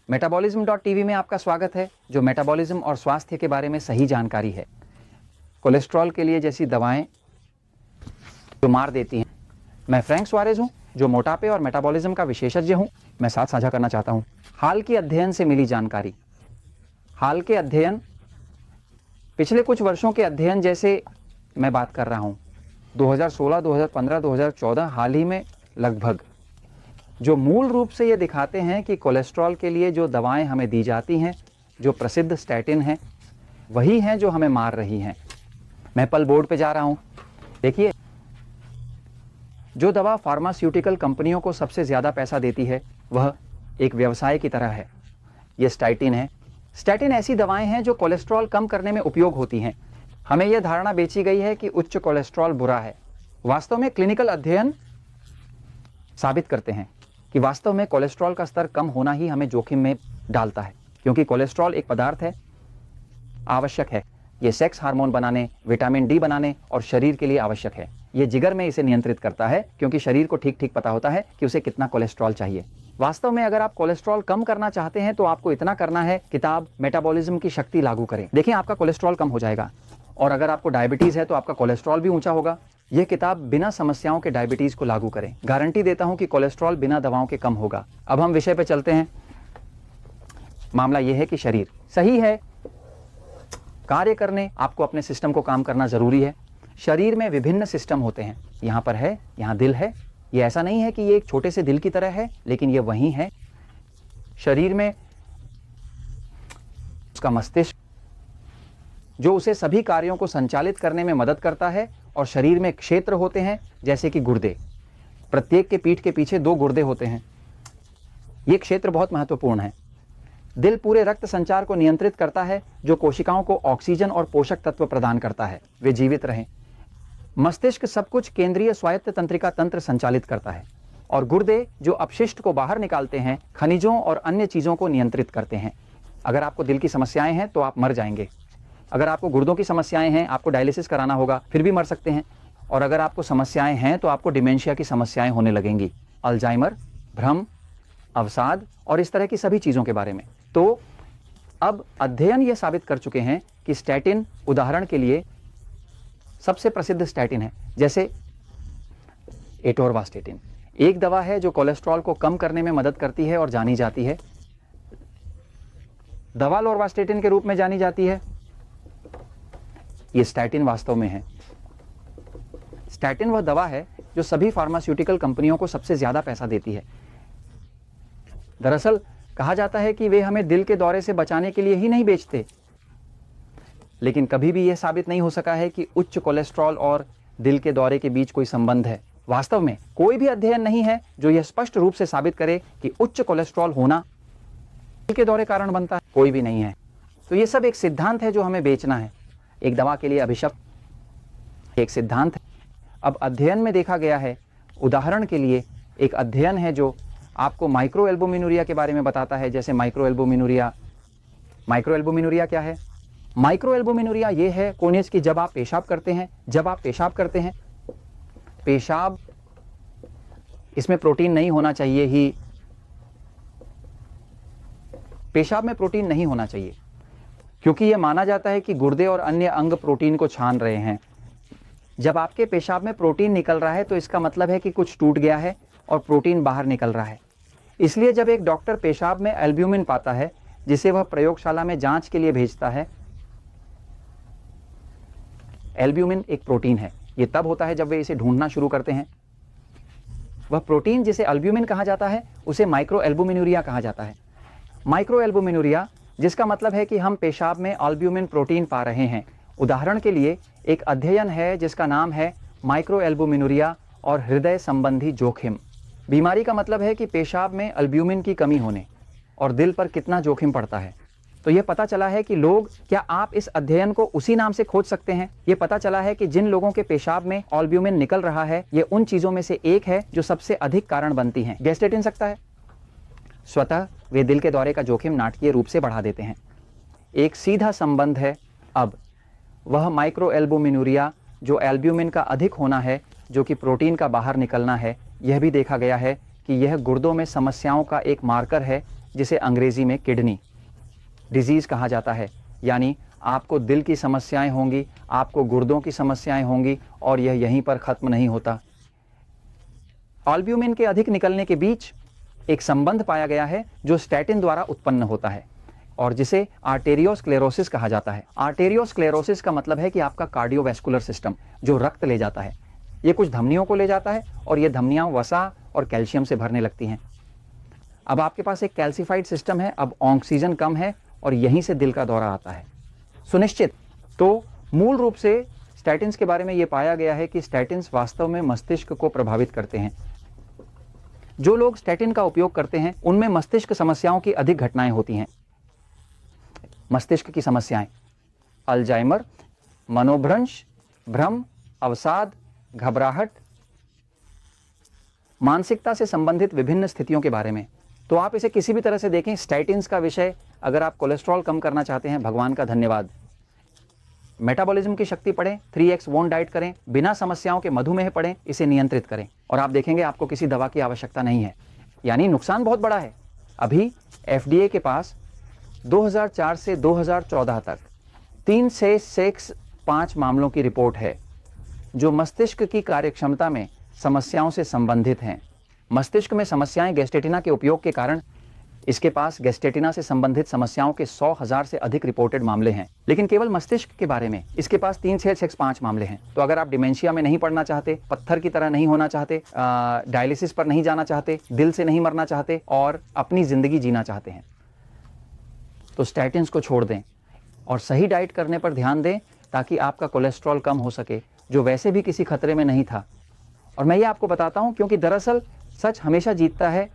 मेटाबॉलिज्म.टीवी में आपका स्वागत है, जो मेटाबॉलिज्म और स्वास्थ्य के बारे में सही जानकारी है। कोलेस्ट्रॉल के लिए जैसी दवाएं जो मार देती हैं। मैं फ्रैंक सुआरेज हूं, जो मोटापे और मेटाबॉलिज्म का विशेषज्ञ हूं। मैं साथ साझा करना चाहता हूं हाल के अध्ययन से मिली जानकारी। हाल के अध्ययन पिछले कुछ वर्षों के अध्ययन जैसे मैं बात कर रहा हूं। 2016, 2015, 2014 हाल ही में लगभग, जो मूल रूप से ये दिखाते हैं कि कोलेस्ट्रॉल के लिए जो दवाएं हमें दी जाती हैं, जो प्रसिद्ध स्टैटिन हैं, वही हैं जो हमें मार रही हैं। मैं पल बोर्ड पे जा रहा हूं। देखिए, जो दवा फार्मास्यूटिकल कंपनियों को सबसे ज़्यादा पैसा देती है वह एक व्यवसाय की तरह है। यह स्टैटिन है। स्टैटिन ऐसी दवाएं हैं जो कोलेस्ट्रॉल कम करने में उपयोग होती हैं। हमें यह धारणा बेची गई है कि उच्च कोलेस्ट्रॉल बुरा है। वास्तव में क्लिनिकल अध्ययन साबित करते हैं कि वास्तव में कोलेस्ट्रॉल का स्तर कम होना ही हमें जोखिम में डालता है, क्योंकि कोलेस्ट्रॉल एक पदार्थ है, आवश्यक है। ये सेक्स हार्मोन बनाने, विटामिन डी बनाने और शरीर के लिए आवश्यक है। ये जिगर में इसे नियंत्रित करता है, क्योंकि शरीर को ठीक ठीक पता होता है कि उसे कितना कोलेस्ट्रॉल चाहिए। वास्तव में अगर आप कोलेस्ट्रॉल कम करना चाहते हैं तो आपको इतना करना है, किताब मेटाबॉलिज्म की शक्ति लागू करें। देखिए, आपका कोलेस्ट्रॉल कम हो जाएगा। और अगर आपको डायबिटीज है तो आपका कोलेस्ट्रॉल भी ऊंचा होगा। यह किताब बिना समस्याओं के डायबिटीज को लागू करें। गारंटी देता हूं कि कोलेस्ट्रॉल बिना दवाओं के कम होगा। अब हम विषय पे चलते हैं। मामला यह है कि शरीर सही है, कार्य करने आपको अपने सिस्टम को काम करना जरूरी है। शरीर में विभिन्न सिस्टम होते हैं। यहां पर है, यहां दिल है। ये ऐसा नहीं है कि ये एक छोटे से दिल की तरह है, लेकिन ये वही है। शरीर में उसका मस्तिष्क, जो उसे सभी कार्यों को संचालित करने में मदद करता है। और शरीर में क्षेत्र होते हैं, जैसे कि गुर्दे। प्रत्येक के पीठ के पीछे 2 गुर्दे होते हैं। ये क्षेत्र बहुत महत्वपूर्ण है। दिल पूरे रक्त संचार को नियंत्रित करता है, जो कोशिकाओं को ऑक्सीजन और पोषक तत्व प्रदान करता है, वे जीवित रहें। मस्तिष्क सब कुछ केंद्रीय स्वायत्त तंत्रिका तंत्र संचालित करता है। और गुर्दे, जो अपशिष्ट को बाहर निकालते हैं, खनिजों और अन्य चीजों को नियंत्रित करते हैं। अगर आपको दिल की समस्याएं हैं तो आप मर जाएंगे। अगर आपको गुर्दों की समस्याएं हैं, आपको डायलिसिस कराना होगा, फिर भी मर सकते हैं। और अगर आपको समस्याएं हैं तो आपको डिमेंशिया की समस्याएं होने लगेंगी, अल्जाइमर, भ्रम, अवसाद और इस तरह की सभी चीजों के बारे में। तो अब अध्ययन ये साबित कर चुके हैं कि स्टैटिन, उदाहरण के लिए, सबसे प्रसिद्ध स्टैटिन है, जैसे एटोरवास्टेटिन। एक दवा है जो कोलेस्ट्रॉल को कम करने में मदद करती है और जानी जाती है दवा लोरवास्टेटिन के रूप में जानी जाती है। ये स्टैटिन वास्तव में है। स्टैटिन वह दवा है जो सभी फार्मास्यूटिकल कंपनियों को सबसे ज्यादा पैसा देती है। दरअसल कहा जाता है कि वे हमें दिल के दौरे से बचाने के लिए ही नहीं बेचते, लेकिन कभी भी यह साबित नहीं हो सका है कि उच्च कोलेस्ट्रॉल और दिल के दौरे के बीच कोई संबंध है। वास्तव में कोई भी अध्ययन नहीं है जो यह स्पष्ट रूप से साबित करे कि उच्च कोलेस्ट्रॉल होना दिल के दौरे कारण बनता है। कोई भी नहीं है। तो यह सब एक सिद्धांत है जो हमें बेचना है। एक दवा के लिए अभिशप्त एक सिद्धांत है। अब अध्ययन में देखा गया है, उदाहरण के लिए एक अध्ययन है जो आपको माइक्रोएल्बुमिनुरिया के बारे में बताता है। जैसे माइक्रोएल्बुमिनुरिया क्या है? माइक्रोएल्बुमिनुरिया ये है कोनियस की जब आप पेशाब करते हैं, पेशाब, इसमें प्रोटीन नहीं होना चाहिए ही। पेशाब में प्रोटीन नहीं होना चाहिए, क्योंकि यह माना जाता है कि गुर्दे और अन्य अंग प्रोटीन को छान रहे हैं। जब आपके पेशाब में प्रोटीन निकल रहा है तो इसका मतलब है कि कुछ टूट गया है और प्रोटीन बाहर निकल रहा है। इसलिए जब एक डॉक्टर पेशाब में एल्ब्यूमिन पाता है, जिसे वह प्रयोगशाला में जांच के लिए भेजता है, एल्ब्यूमिन एक प्रोटीन है। यह तब होता है जब वे इसे ढूंढना शुरू करते हैं। वह प्रोटीन जिसे एल्ब्यूमिन कहा जाता है, उसे माइक्रोएल्बुमिनुरिया कहा जाता है। माइक्रोएल्बुमिनुरिया, जिसका मतलब है कि हम पेशाब में एल्ब्यूमिन प्रोटीन पा रहे हैं। उदाहरण के लिए एक अध्ययन है जिसका नाम है माइक्रोएल्बुमिनुरिया और हृदय संबंधी जोखिम। बीमारी का मतलब है कि पेशाब में एल्ब्यूमिन की कमी होने और दिल पर कितना जोखिम पड़ता है। तो यह पता चला है कि लोग, क्या आप इस अध्ययन को उसी नाम से खोज सकते हैं? यह पता चला है कि जिन लोगों के पेशाब में एल्ब्यूमिन निकल रहा है, ये उन चीजों में से एक है जो सबसे अधिक कारण बनती हैं। गैस्ट्रेटिन सकता है। स्वतः वे दिल के दौरे का जोखिम नाटकीय रूप से बढ़ा देते हैं। एक सीधा संबंध है। अब वह माइक्रोएल्बुमिनुरिया जो एल्ब्यूमिन का अधिक होना है, जो कि प्रोटीन का बाहर निकलना है, यह भी देखा गया है कि यह गुर्दों में समस्याओं का एक मार्कर है जिसे अंग्रेजी में किडनी डिजीज़ कहा जाता है। यानी आपको दिल की समस्याएं होंगी, आपको गुर्दों की समस्याएं होंगी और यह यहीं पर ख़त्म नहीं होता। एल्ब्यूमिन के अधिक निकलने के बीच एक संबंध पाया गया है जो स्टैटिन द्वारा उत्पन्न होता है और जिसे आर्टेरियोस्क्लेरोसिस कहा जाता है। आर्टेरियोस्क्लेरोसिस का मतलब है कि आपका कार्डियोवैस्कुलर सिस्टम जो रक्त ले जाता है, ये कुछ धमनियों को ले जाता है और ये धमनियां वसा और कैल्शियम से भरने लगती हैं। अब आपके पास एक कैल्सिफाइड सिस्टम है, अब ऑक्सीजन कम है और यहीं से दिल का दौरा आता है सुनिश्चित। तो मूल रूप से स्टैटिन्स के बारे में यह पाया गया है कि स्टैटिन्स वास्तव में मस्तिष्क को प्रभावित करते हैं। जो लोग स्टैटिन का उपयोग करते हैं उनमें मस्तिष्क समस्याओं की अधिक घटनाएं होती हैं। मस्तिष्क की समस्याएं, अल्जाइमर, मनोभ्रंश, भ्रम, अवसाद, घबराहट, मानसिकता से संबंधित विभिन्न स्थितियों के बारे में। तो आप इसे किसी भी तरह से देखें, स्टैटिन्स का विषय, अगर आप कोलेस्ट्रॉल कम करना चाहते हैं, भगवान का धन्यवाद। मेटाबॉलिज्म की शक्ति पढ़ें, 3x वोन डाइट करें, बिना समस्याओं के मधुमेह पढ़ें, इसे नियंत्रित करें और आप देखेंगे आपको किसी दवा की आवश्यकता नहीं है। यानी नुकसान बहुत बड़ा है। अभी FDA के पास 2004 से 2014 तक 3 से 5 मामलों की रिपोर्ट है जो मस्तिष्क की कार्यक्षमता में समस्याओं से संबंधित हैं। मस्तिष्क में समस्याएं गैस्ट्रेटिना के उपयोग के कारण, इसके पास गैस्ट्रेटिना से संबंधित समस्याओं के 100,000 से अधिक रिपोर्टेड मामले हैं। लेकिन केवल मस्तिष्क के बारे में इसके पास 3 से 5 मामले हैं। तो अगर आप डिमेंशिया में नहीं पड़ना चाहते, पत्थर की तरह नहीं होना चाहते, डायलिसिस पर नहीं जाना चाहते, दिल से नहीं मरना चाहते और अपनी जिंदगी जीना चाहते हैं, तो स्टैटिन्स को छोड़ दें और सही डाइट करने पर ध्यान दें ताकि आपका कोलेस्ट्रॉल कम हो सके, जो वैसे भी किसी खतरे में नहीं था। और मैं ये आपको बताता हूँ क्योंकि दरअसल सच हमेशा जीतता है